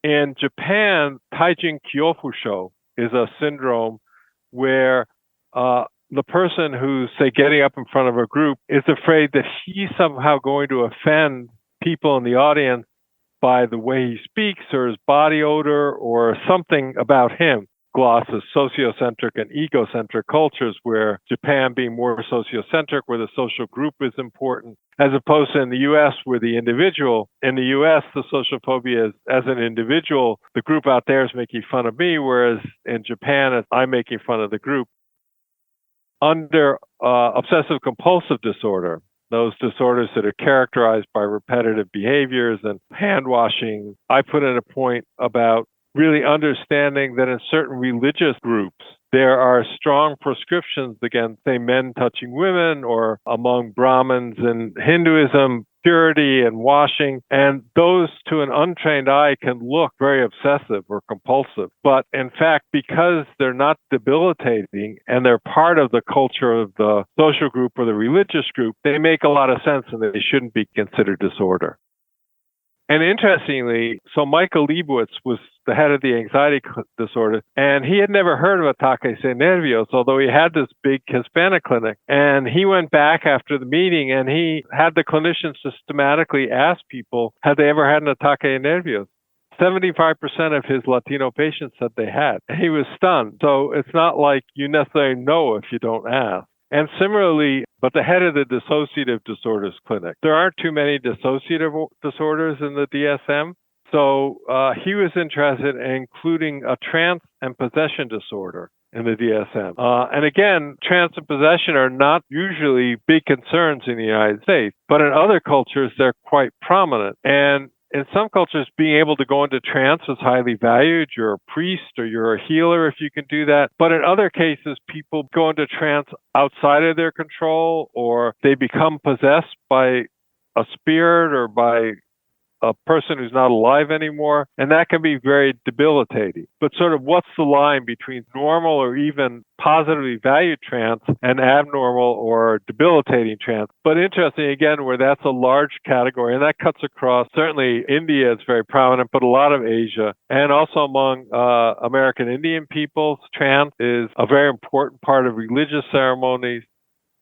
In Japan, Taijin Kyofusho is a syndrome where the person who's, say, getting up in front of a group is afraid that he's somehow going to offend people in the audience by the way he speaks or his body odor or something about him. Glosses sociocentric and egocentric cultures, where Japan being more sociocentric, where the social group is important, as opposed to in the U.S. where the individual, in the U.S. the social phobia is as an individual, the group out there is making fun of me, whereas in Japan I'm making fun of the group. Under obsessive compulsive disorder, those disorders that are characterized by repetitive behaviors and hand washing, I put in a point about really understanding that in certain religious groups, there are strong prescriptions against, say, men touching women, or among Brahmins in Hinduism, purity and washing. And those to an untrained eye can look very obsessive or compulsive. But in fact, because they're not debilitating and they're part of the culture of the social group or the religious group, they make a lot of sense and they shouldn't be considered disorder. And interestingly, so Michael Leibowitz was the head of the anxiety disorder, and he had never heard of ataque de nervios, although he had this big Hispanic clinic. And he went back after the meeting, and he had the clinicians systematically ask people, had they ever had an ataque de nervios? 75% of his Latino patients said they had. And he was stunned. So it's not like you necessarily know if you don't ask. And similarly, but the head of the dissociative disorders clinic, there aren't too many dissociative disorders in the DSM. So he was interested in including a trance and possession disorder in the DSM. And again, trance and possession are not usually big concerns in the United States, but in other cultures, they're quite prominent. And in some cultures, being able to go into trance is highly valued. You're a priest or you're a healer if you can do that. But in other cases, people go into trance outside of their control, or they become possessed by a spirit or by a person who's not alive anymore, and that can be very debilitating. But sort of what's the line between normal or even positively valued trance and abnormal or debilitating trance? But interesting, again, where that's a large category, and that cuts across, certainly India is very prominent, but a lot of Asia, and also among American Indian peoples, trance is a very important part of religious ceremonies.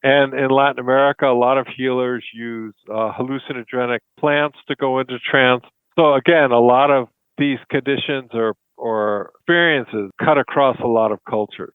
And in Latin America, a lot of healers use hallucinogenic plants to go into trance. So again, a lot of these conditions or experiences cut across a lot of cultures.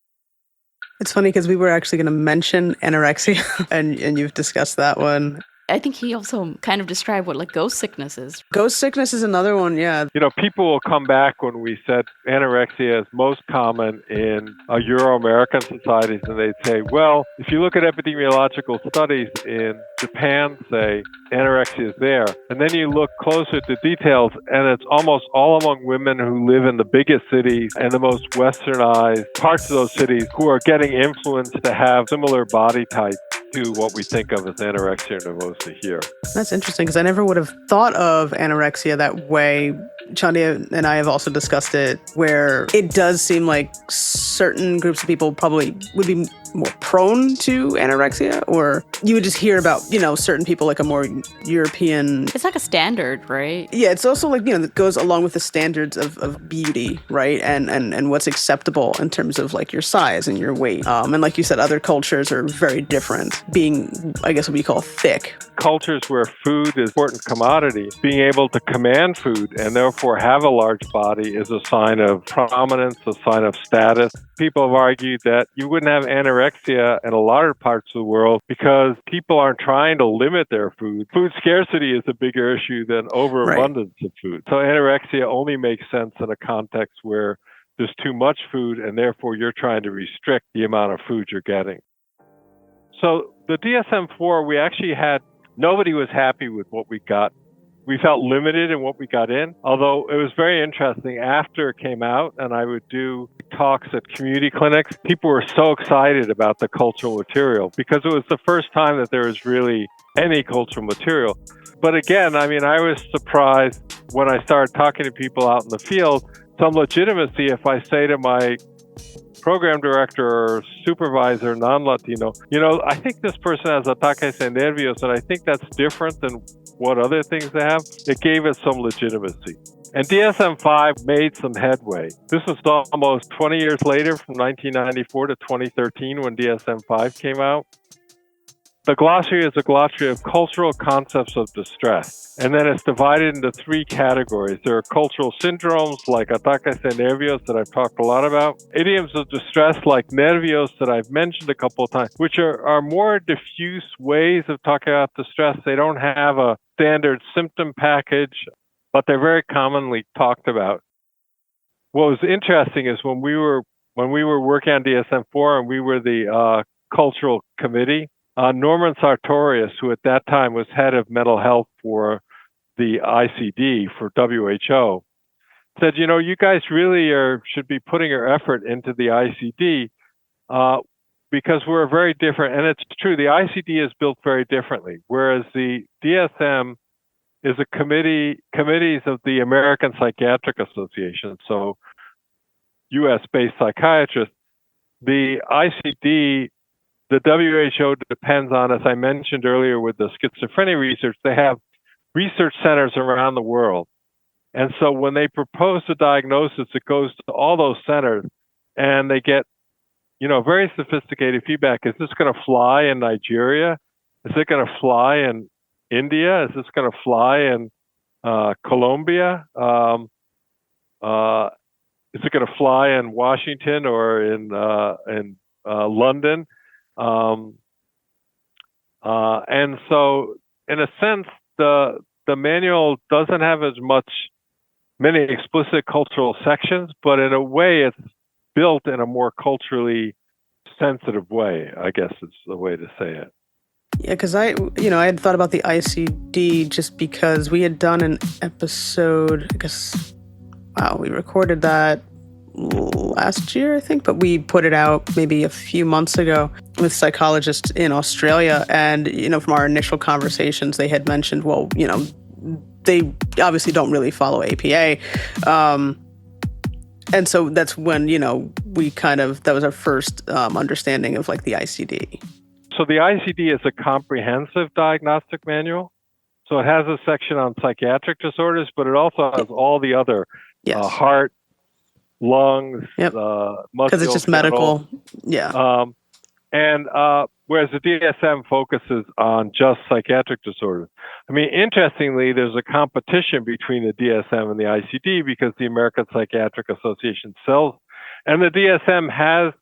It's funny because we were actually going to mention anorexia, and you've discussed that one. I think he also kind of described what like ghost sickness is. Ghost sickness is another one, yeah. People will come back when we said anorexia is most common in Euro-American societies, and they'd say, well, if you look at epidemiological studies in Japan, say, anorexia is there. And then you look closer to details, and it's almost all among women who live in the biggest cities and the most westernized parts of those cities who are getting influenced to have similar body types to what we think of as anorexia nervosa here. That's interesting because I never would have thought of anorexia that way. Chandia and I have also discussed it, where it does seem like certain groups of people probably would be more prone to anorexia, or you would just hear about, certain people like a more European. It's like a standard, right? Yeah, it's also like, that goes along with the standards of beauty, right? And what's acceptable in terms of like your size and your weight. And like you said, other cultures are very different, being, I guess, what we call thick. Cultures where food is an important commodity, being able to command food and therefore have a large body is a sign of prominence, a sign of status. People have argued that you wouldn't have anorexia in a lot of parts of the world because people aren't trying to limit their food. Food scarcity is a bigger issue than overabundance of food. So anorexia only makes sense in a context where there's too much food and therefore you're trying to restrict the amount of food you're getting. So the DSM-4, we actually had, nobody was happy with what we got. We felt limited in what we got in, although it was very interesting. After it came out and I would do talks at community clinics, people were so excited about the cultural material because it was the first time that there was really any cultural material. But again, I was surprised when I started talking to people out in the field, some legitimacy if I say to my program director or supervisor, non-Latino, I think this person has ataques and nervios, and I think that's different than what other things they have. It gave it some legitimacy. And DSM-5 made some headway. This was almost 20 years later, from 1994 to 2013, when DSM-5 came out. The glossary is a glossary of cultural concepts of distress. And then it's divided into three categories. There are cultural syndromes like ataques and nervios that I've talked a lot about. Idioms of distress like nervios that I've mentioned a couple of times, which are more diffuse ways of talking about distress. They don't have a standard symptom package, but they're very commonly talked about. What was interesting is when we were working on DSM-4 and we were the cultural committee, Norman Sartorius, who at that time was head of mental health for the ICD, for WHO, said, you guys really should be putting your effort into the ICD because we're very different. And it's true, the ICD is built very differently, whereas the DSM is a committees of the American Psychiatric Association, so U.S.-based psychiatrists. The ICD, the WHO depends on, as I mentioned earlier with the schizophrenia research, they have research centers around the world. And so when they propose a diagnosis, it goes to all those centers and they get, very sophisticated feedback. Is this going to fly in Nigeria? Is it going to fly in India? Is this going to fly in Colombia? Is it going to fly in Washington or in London? And so, in a sense, the manual doesn't have many explicit cultural sections, but in a way, it's built in a more culturally sensitive way, I guess is the way to say it. Yeah, because I had thought about the ICD just because we had done an episode, we recorded that last year, I think, but we put it out maybe a few months ago with psychologists in Australia. And, from our initial conversations, they had mentioned, they obviously don't really follow APA. And so that's when, that was our first understanding of like the ICD. So the ICD is a comprehensive diagnostic manual. So it has a section on psychiatric disorders, but it also has all the other heart, lungs, musculoskeletal. Because it's just medical. Yeah. Whereas the DSM focuses on just psychiatric disorders. I mean, interestingly, there's a competition between the DSM and the ICD because the American Psychiatric Association sells, and the DSM has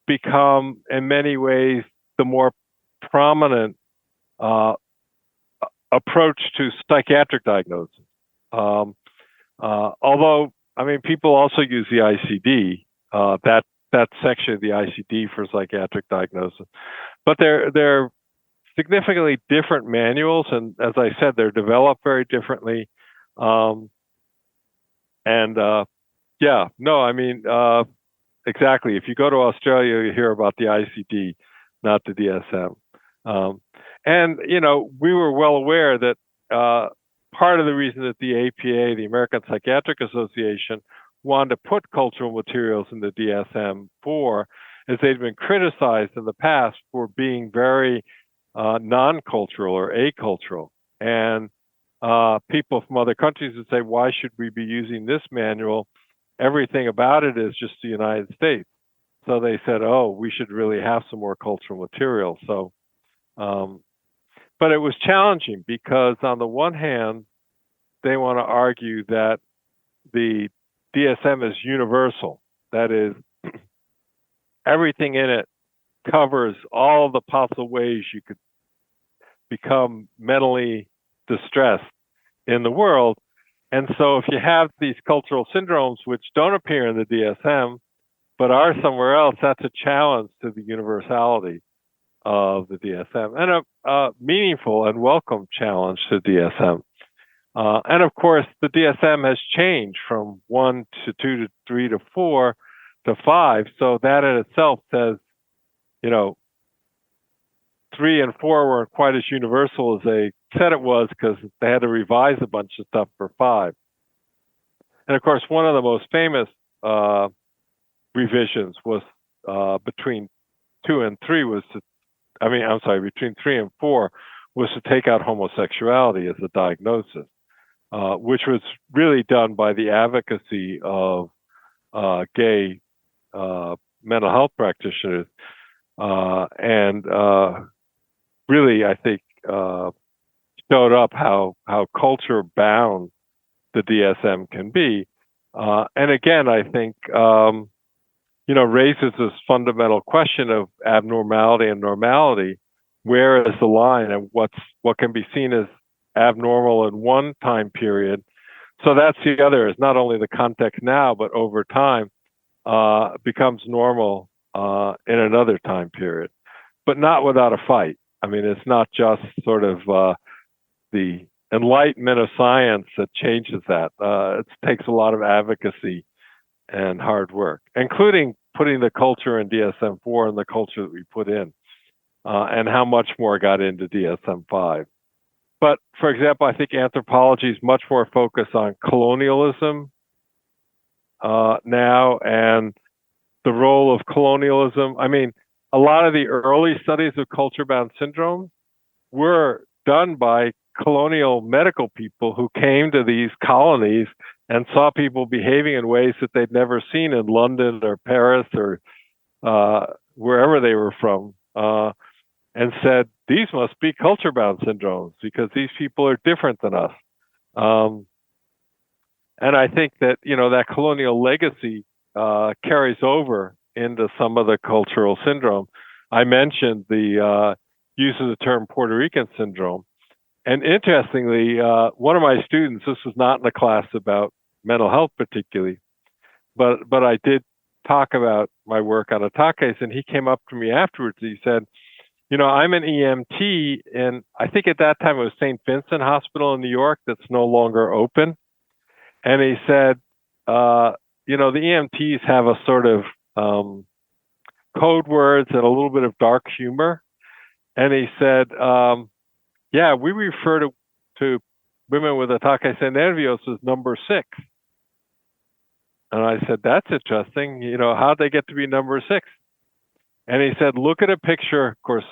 become, in many ways, the more prominent approach to psychiatric diagnosis. Although, I mean, people also use the ICD, that section of the ICD for psychiatric diagnosis. But they're significantly different manuals, and as I said, they're developed very differently. Exactly. If you go to Australia, you hear about the ICD, not the DSM. We were well aware that part of the reason that the APA, the American Psychiatric Association, wanted to put cultural materials in the DSM-4 is they'd been criticized in the past for being very non-cultural or acultural. And people from other countries would say, why should we be using this manual? Everything about it is just the United States. So they said, oh, we should really have some more cultural material. So, but it was challenging because on the one hand, they want to argue that the DSM is universal. That is, everything in it covers all the possible ways you could become mentally distressed in the world. And so if you have these cultural syndromes which don't appear in the DSM, but are somewhere else, that's a challenge to the universality of the DSM and a meaningful and welcome challenge to DSM. And of course, the DSM has changed from 1 to 2 to 3 to 4 to 5. So that in itself says, 3 and 4 weren't quite as universal as they said it was because they had to revise a bunch of stuff for 5. And of course, one of the most famous revisions was between 2 and 3 between 3 and 4 was to take out homosexuality as a diagnosis, which was really done by the advocacy of gay mental health practitioners, and really, I think, showed up how culture bound the DSM can be. And again, I think, raises this fundamental question of abnormality and normality. Where is the line, and what can be seen as abnormal in one time period? So that's the other, is not only the context now, but over time becomes normal in another time period, but not without a fight. I mean, it's not just sort of the enlightenment of science that changes that. It takes a lot of advocacy and hard work, including putting the culture in DSM-4 and the culture that we put in, and how much more got into DSM-5. But, for example, I think anthropology is much more focused on colonialism now, and the role of colonialism. I mean, a lot of the early studies of culture-bound syndrome were done by colonial medical people who came to these colonies and saw people behaving in ways that they'd never seen in London or Paris or wherever they were from, and said, these must be culture-bound syndromes because these people are different than us. And I think that, that colonial legacy carries over into some of the cultural syndrome. I mentioned the use of the term Puerto Rican syndrome. And interestingly, one of my students, this was not in a class about mental health particularly, but I did talk about my work on ataques, and he came up to me afterwards. He said, I'm an EMT, and I think at that time it was St. Vincent Hospital in New York that's no longer open. And he said, the EMTs have a sort of code words and a little bit of dark humor. And he said, we refer to women with ataque nervios is number 6. And I said, that's interesting. How'd they get to be number 6? And he said, look at a picture. Of course,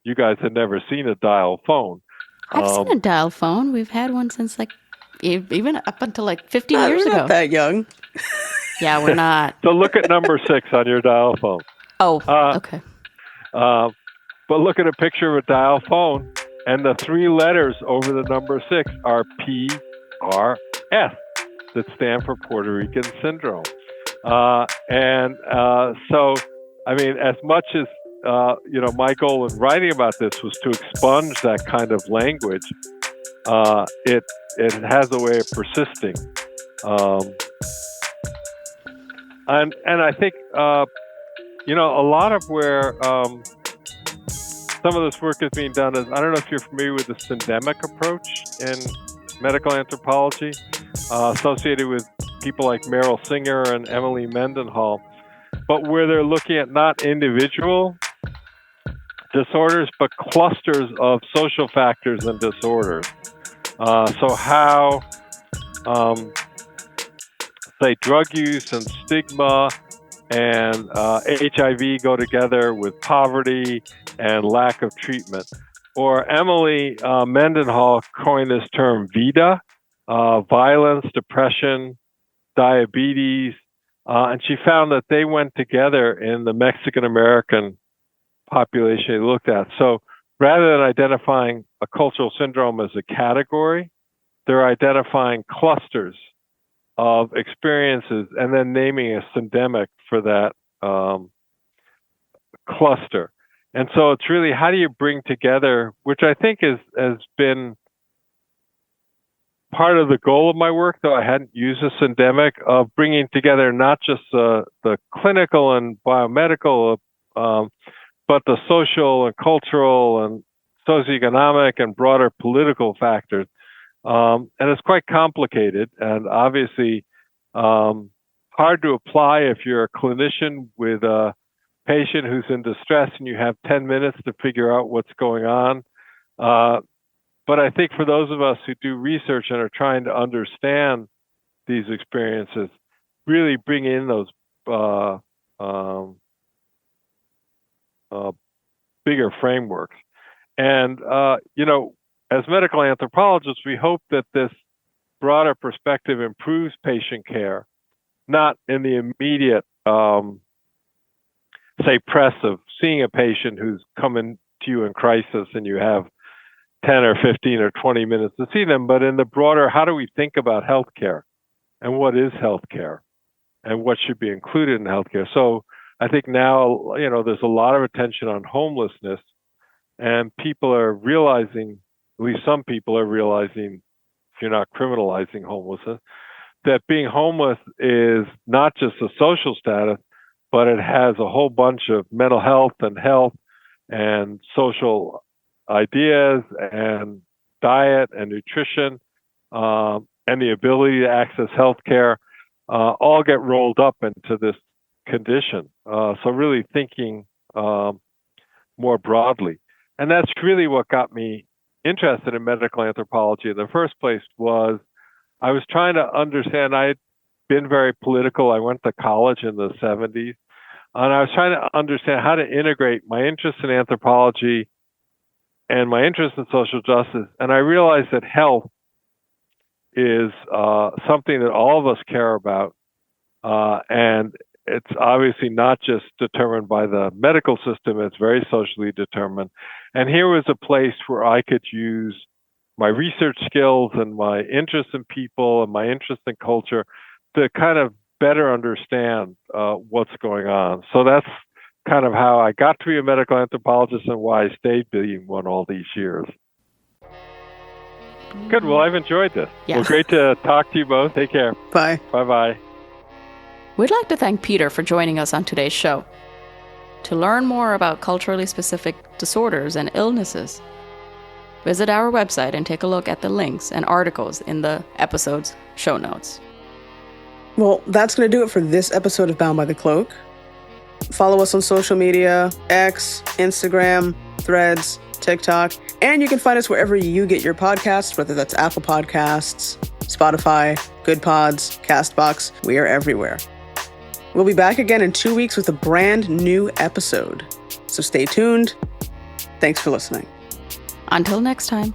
you guys had never seen a dial phone. I've seen a dial phone. We've had one since even up until 15 years we're ago. Not that young. Yeah, we're not. So look at number 6 on your dial phone. Oh, okay. But look at a picture of a dial phone, and the 3 letters over the number 6 are PRS, that stand for Puerto Rican syndrome. So, I mean, as much as my goal in writing about this was to expunge that kind of language, it has a way of persisting. And I think a lot of where some of this work is being done is, I don't know if you're familiar with the syndemic approach in medical anthropology, associated with people like Meryl Singer and Emily Mendenhall, but where they're looking at not individual disorders, but clusters of social factors and disorders. So how, say, drug use and stigma and HIV go together with poverty and lack of treatment. Or Emily Mendenhall coined this term VIDA, violence, depression, diabetes, and she found that they went together in the Mexican-American population they looked at. So rather than identifying a cultural syndrome as a category, they're identifying clusters of experiences and then naming a syndemic for that cluster. And so it's really, how do you bring together, which I think has been part of the goal of my work, though I hadn't used a syndemic, of bringing together not just the clinical and biomedical, but the social and cultural and socioeconomic and broader political factors. And it's quite complicated and obviously hard to apply if you're a clinician with a patient who's in distress and you have 10 minutes to figure out what's going on. But I think for those of us who do research and are trying to understand these experiences, really bring in those bigger frameworks. And, as medical anthropologists, we hope that this broader perspective improves patient care, not in the immediate, say, press of seeing a patient who's coming to you in crisis and you have 10 or 15 or 20 minutes to see them, but in the broader, how do we think about healthcare and what is healthcare and what should be included in healthcare? So I think now, there's a lot of attention on homelessness, and people are realizing, at least some people are realizing, if you're not criminalizing homelessness, that being homeless is not just a social status, but it has a whole bunch of mental health and social ideas and diet and nutrition and the ability to access healthcare all get rolled up into this condition. So really thinking more broadly. And that's really what got me interested in medical anthropology in the first place. Was I was trying to understand, I had been very political. I went to college in the 70s, and I was trying to understand how to integrate my interest in anthropology and my interest in social justice. And I realized that health is something that all of us care about. And it's obviously not just determined by the medical system, it's very socially determined. And here was a place where I could use my research skills and my interest in people and my interest in culture to kind of better understand what's going on. So that's kind of how I got to be a medical anthropologist and why I stayed being one all these years. Good. Well, I've enjoyed this. Yeah. Well, great to talk to you both. Take care. Bye. Bye-bye. We'd like to thank Peter for joining us on today's show. To learn more about culturally specific disorders and illnesses, visit our website and take a look at the links and articles in the episode's show notes. Well, that's going to do it for this episode of Bound by the Cloak. Follow us on social media, X, Instagram, Threads, TikTok, and you can find us wherever you get your podcasts, whether that's Apple Podcasts, Spotify, Good Pods, CastBox. We are everywhere. We'll be back again in 2 weeks with a brand new episode. So stay tuned. Thanks for listening. Until next time.